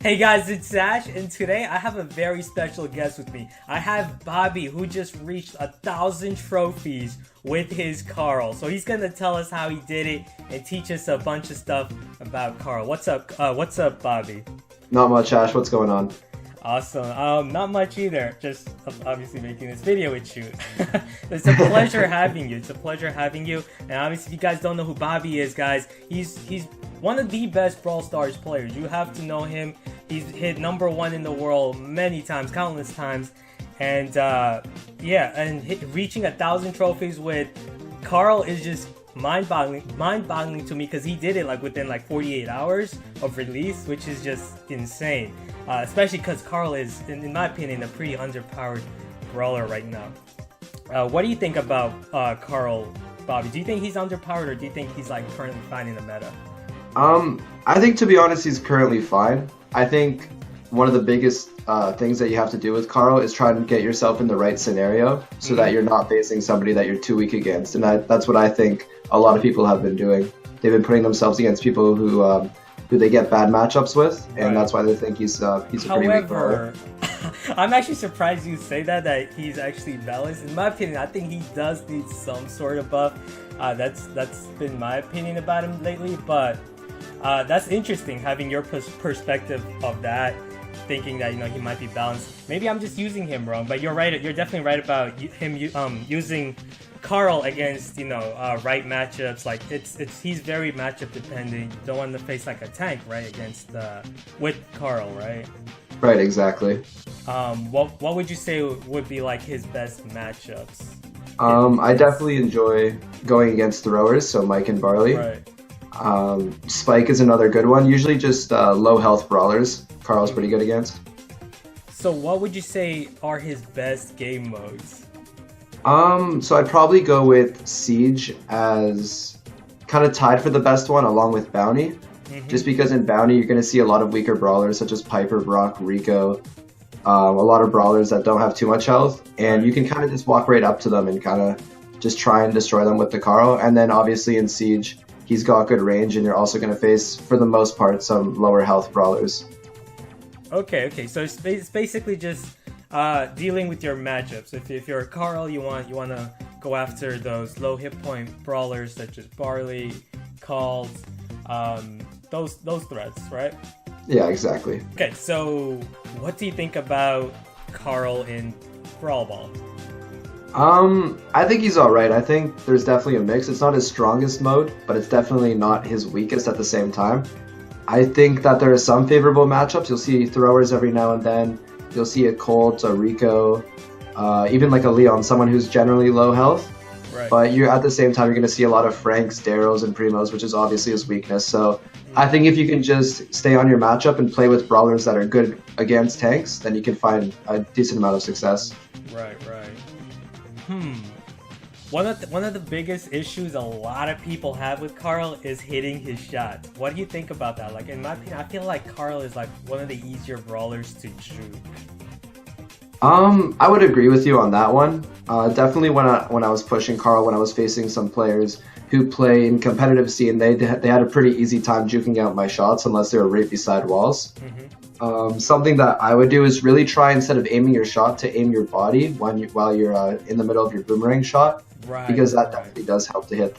Hey guys, it's Ash, and today I have a very special guest with me. I have Bobby, who just reached 1,000 trophies with his Carl. So he's gonna tell us how he did it and teach us a bunch of stuff about Carl. What's up, Bobby? Not much, Ash. What's going on? Awesome. Not much either. Just obviously making this video with you. It's a pleasure having you. And obviously, if you guys don't know who Bobby is, guys, he's one of the best Brawl Stars players. You have to know him. He's hit #1 in the world many times, countless times. And reaching 1,000 trophies with Carl is just mind-boggling to me, because he did it like within like 48 hours of release, which is just insane. Especially because Carl is, in my opinion, a pretty underpowered brawler right now. What do you think about Carl, Bobby? Do you think he's underpowered, or do you think he's like currently fine in the meta? I think, to be honest, he's currently fine. I think one of the biggest things that you have to do with Carl is try to get yourself in the right scenario so that you're not facing somebody that you're too weak against. And that's what I think a lot of people have been doing. They've been putting themselves against people who they get bad matchups with, and that's why they think he's a pretty weak brawler. I'm actually surprised you say that he's actually balanced. In my opinion, I think he does need some sort of buff. That's been my opinion about him lately, but that's interesting, having your perspective of that, thinking that he might be balanced. Maybe I'm just using him wrong, but you're right. You're definitely right about him using Carl against right matchups. Like he's very matchup dependent. You don't want to face like a tank, right, against with Carl, right? Right, exactly. What would you say would be like his best matchups? I definitely enjoy going against throwers, so Mike and Barley. Right. Spike is another good one. Usually just low health brawlers. Carl's pretty good against. So what would you say are his best game modes? So I'd probably go with Siege as kind of tied for the best one, along with Bounty. Just because in Bounty you're going to see a lot of weaker brawlers such as Piper, Brock, Rico, a lot of brawlers that don't have too much health, and you can kind of just walk right up to them and kind of just try and destroy them with the Carl. And then obviously in Siege, he's got good range, and you're also going to face, for the most part, some lower health brawlers. Okay. So it's basically just dealing with your matchups. If you're a Carl, you want to go after those low hit point brawlers such as Barley, Calls, those threats, right? Yeah, exactly. Okay, so what do you think about Carl in Brawl Ball? I think he's alright. I think there's definitely a mix. It's not his strongest mode, but it's definitely not his weakest at the same time. I think that there are some favorable matchups. You'll see throwers every now and then. You'll see a Colt, a Rico, even like a Leon, someone who's generally low health. Right. But at the same time, you're going to see a lot of Franks, Darrows, and Primos, which is obviously his weakness. So I think if you can just stay on your matchup and play with brawlers that are good against tanks, then you can find a decent amount of success. Right. One of the biggest issues a lot of people have with Carl is hitting his shots. What do you think about that? Like, in my opinion, I feel like Carl is like one of the easier brawlers to juke. I would agree with you on that one. Definitely when I was pushing Carl, when I was facing some players who play in competitive scene, they had a pretty easy time juking out my shots unless they were right beside walls. Something that I would do is really try, instead of aiming your shot, to aim your body while you're in the middle of your boomerang shot, because that definitely does help to hit.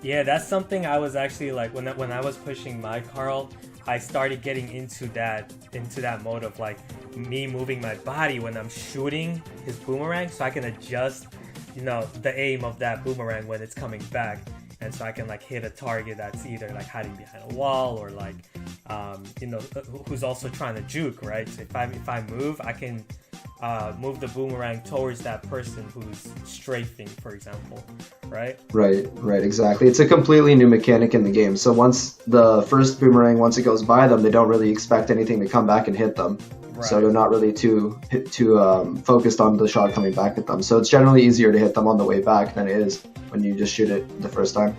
Yeah, that's something I was actually like when I was pushing my Carl, I started getting into that mode of like me moving my body when I'm shooting his boomerang, so I can adjust, the aim of that boomerang when it's coming back, and so I can like hit a target that's either like hiding behind a wall or like who's also trying to juke, right? So if I move, I can move the boomerang towards that person who's strafing, for example, right? Right, exactly. It's a completely new mechanic in the game. So once the first boomerang, once it goes by them, they don't really expect anything to come back and hit them. Right. So they're not really too focused on the shot coming back at them. So it's generally easier to hit them on the way back than it is when you just shoot it the first time.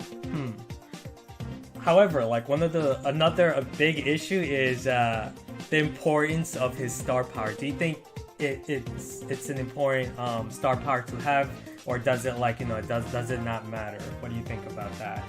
However, like another big issue is the importance of his star power. Do you think it's an important star power to have, or does it does it not matter? What do you think about that?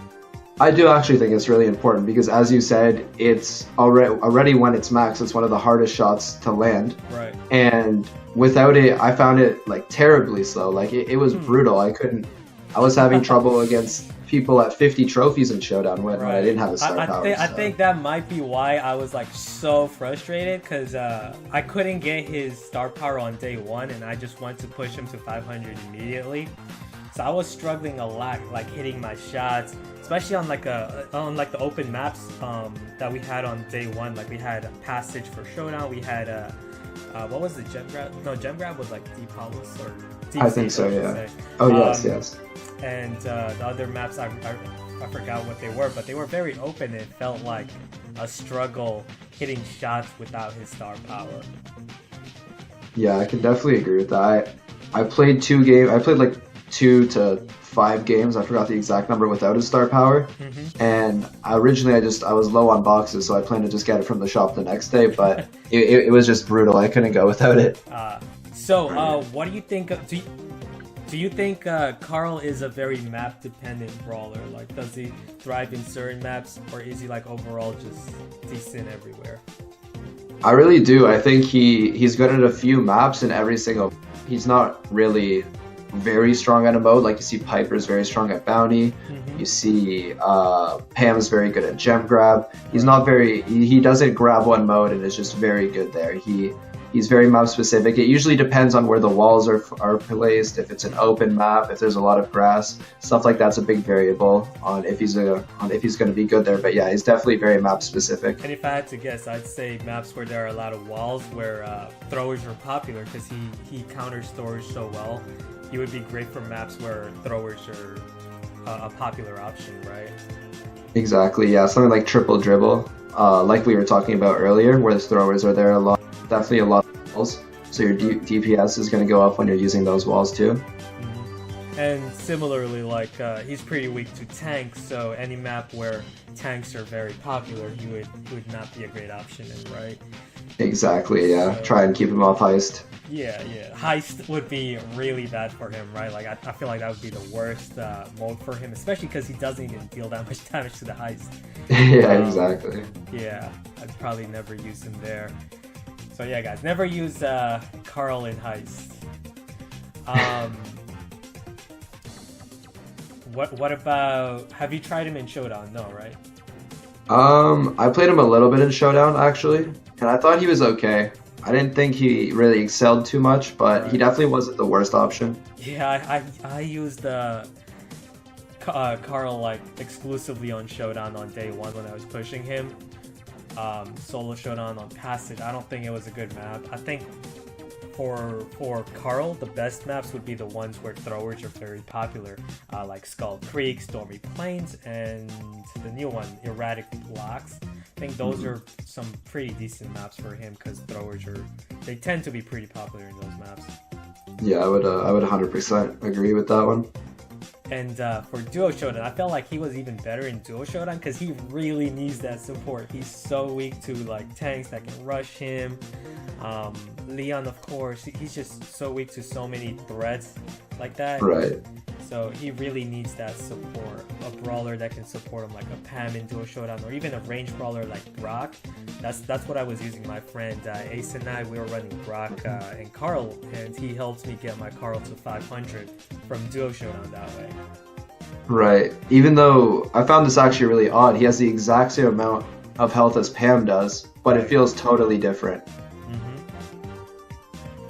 I do actually think it's really important because, as you said, it's already when it's max, it's one of the hardest shots to land. Right. And without it, I found it like terribly slow. Like it was brutal. I was having trouble against people at 50 trophies in Showdown when I didn't have a star power. I think that might be why I was like so frustrated, because I couldn't get his star power on day 1, and I just wanted to push him to 500 immediately. So I was struggling a lot, like hitting my shots, especially on like the open maps that we had on day 1. Like we had Passage for Showdown. We had what was the gem grab? No, gem grab was like Deep Hollows or Deep I think so, yeah. Oh yes. And the other maps, I forgot what they were, but they were very open. It felt like a struggle hitting shots without his star power. Yeah, I can definitely agree with that. I played 2 games. I played like 2 to 5 games. I forgot the exact number without his star power. And originally I was low on boxes, so I planned to just get it from the shop the next day. But it was just brutal. I couldn't go without it. So what do you think? Do you think Carl is a very map-dependent brawler? Like, does he thrive in certain maps, or is he like overall just decent everywhere? I really do. I think he's good at a few maps in every single. He's not really very strong at a mode. Like you see Piper's very strong at Bounty. You see Pam's very good at Gem Grab. He's not very. He doesn't grab one mode and is just very good there. He's very map specific. It usually depends on where the walls are placed. If it's an open map, if there's a lot of grass, stuff like that's a big variable on if he's going to be good there. But yeah, he's definitely very map specific. And if I had to guess, I'd say maps where there are a lot of walls, where throwers are popular, because he counters throwers so well. He would be great for maps where throwers are a popular option, right? Exactly. Yeah, something like triple dribble, like we were talking about earlier, where the throwers are there a lot. Definitely a lot of walls, so your DPS is going to go up when you're using those walls too. And similarly, like he's pretty weak to tanks, so any map where tanks are very popular, he would not be a great option in, right? Exactly, yeah. So, try and keep him off heist. Yeah. Heist would be really bad for him, right? Like I feel like that would be the worst mode for him, especially because he doesn't even deal that much damage to the heist. Yeah, exactly. Yeah, I'd probably never use him there. So yeah, guys, never use Carl in Heist. What about? Have you tried him in Showdown? No, right? I played him a little bit in Showdown actually, and I thought he was okay. I didn't think he really excelled too much, but he definitely wasn't the worst option. Yeah, I used Carl like exclusively on Showdown on day 1 when I was pushing him. Solo Showdown on Passage, I don't think it was a good map. I think for Carl, the best maps would be the ones where throwers are very popular, like Skull Creek, Stormy Plains, and the new one, Erratic Blocks. I think those are some pretty decent maps for him, because throwers they tend to be pretty popular in those maps. Yeah, I would 100% agree with that one. And for Duo Showdown, I felt like he was even better in Duo Showdown, because he really needs that support. He's so weak to like tanks that can rush him. Leon, of course, he's just so weak to so many threats like that. Right. So he really needs that support. A brawler that can support him, like a Pam in Duo Showdown, or even a range brawler like Brock. That's what I was using. My friend Ace and I, we were running Brock and Carl, and he helped me get my Carl to 500 from Duo Showdown that way. Right. Even though I found this actually really odd, he has the exact same amount of health as Pam does, but it feels totally different.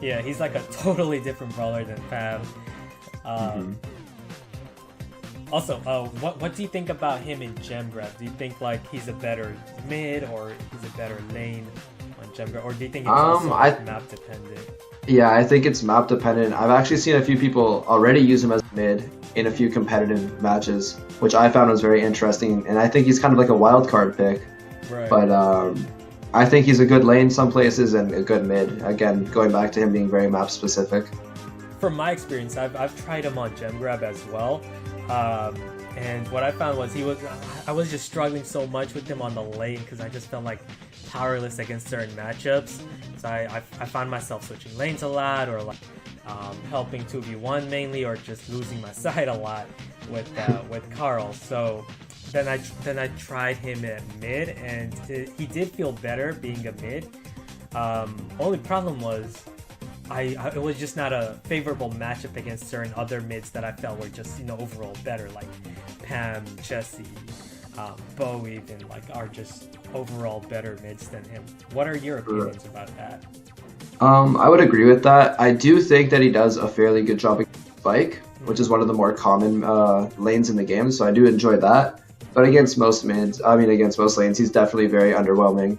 Yeah, he's like a totally different brawler than Pam. Also, what do you think about him in Gem Grab? Do you think like he's a better mid, or he's a better lane on Gem Grab, or do you think it's also map dependent? Yeah, I think it's map dependent. I've actually seen a few people already use him as mid in a few competitive matches, which I found was very interesting, and I think he's kind of like a wild card pick. Right. But I think he's a good lane some places and a good mid. Again, going back to him being very map specific. From my experience, I've tried him on Gem Grab as well. And what I found was I was just struggling so much with him on the lane, because I just felt like powerless against certain matchups. So I found myself switching lanes a lot, or like helping 2v1 mainly, or just losing my side a lot with Carl. So then I tried him at mid, and he did feel better being a mid. Only problem was it was just not a favorable matchup against certain other mids that I felt were just, overall better, like Pam, Jessie, Bo even, like, are just overall better mids than him. What are your opinions about that? I would agree with that. I do think that he does a fairly good job against Spike, which is one of the more common lanes in the game, so I do enjoy that. But against most lanes, he's definitely very underwhelming.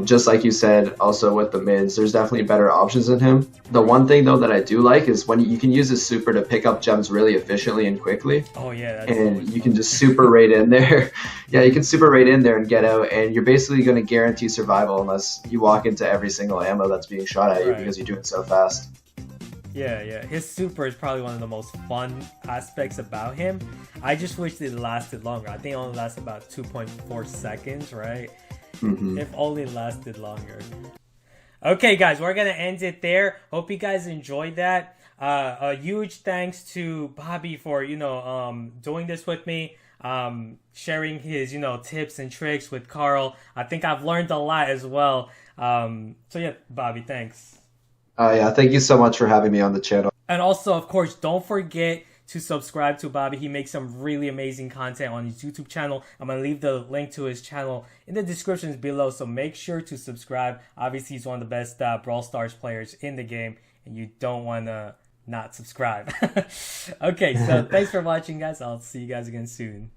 Just like you said, also with the mids, there's definitely better options than him. The one thing, though, that I do like is when you can use his super to pick up gems really efficiently and quickly. Oh, yeah. And you can just super right in there. Yeah, you can super right in there and get out, and you're basically going to guarantee survival unless you walk into every single ammo that's being shot at you because you do it so fast. Yeah. His super is probably one of the most fun aspects about him. I just wish it lasted longer. I think it only lasts about 2.4 seconds, right? Mm-hmm. If only it lasted longer. Okay, guys, we're gonna end it there. Hope you guys enjoyed that. A huge thanks to Bobby for doing this with me, sharing his tips and tricks with Carl. I think I've learned a lot as well. So yeah, Bobby, thanks. Yeah, thank you so much for having me on the channel. And also, of course, don't forget to subscribe to Bobby. He makes some really amazing content on his YouTube channel. I'm going to leave the link to his channel in the descriptions below, so make sure to subscribe. Obviously, he's one of the best Brawl Stars players in the game, and you don't want to not subscribe. Okay, so thanks for watching, guys. I'll see you guys again soon.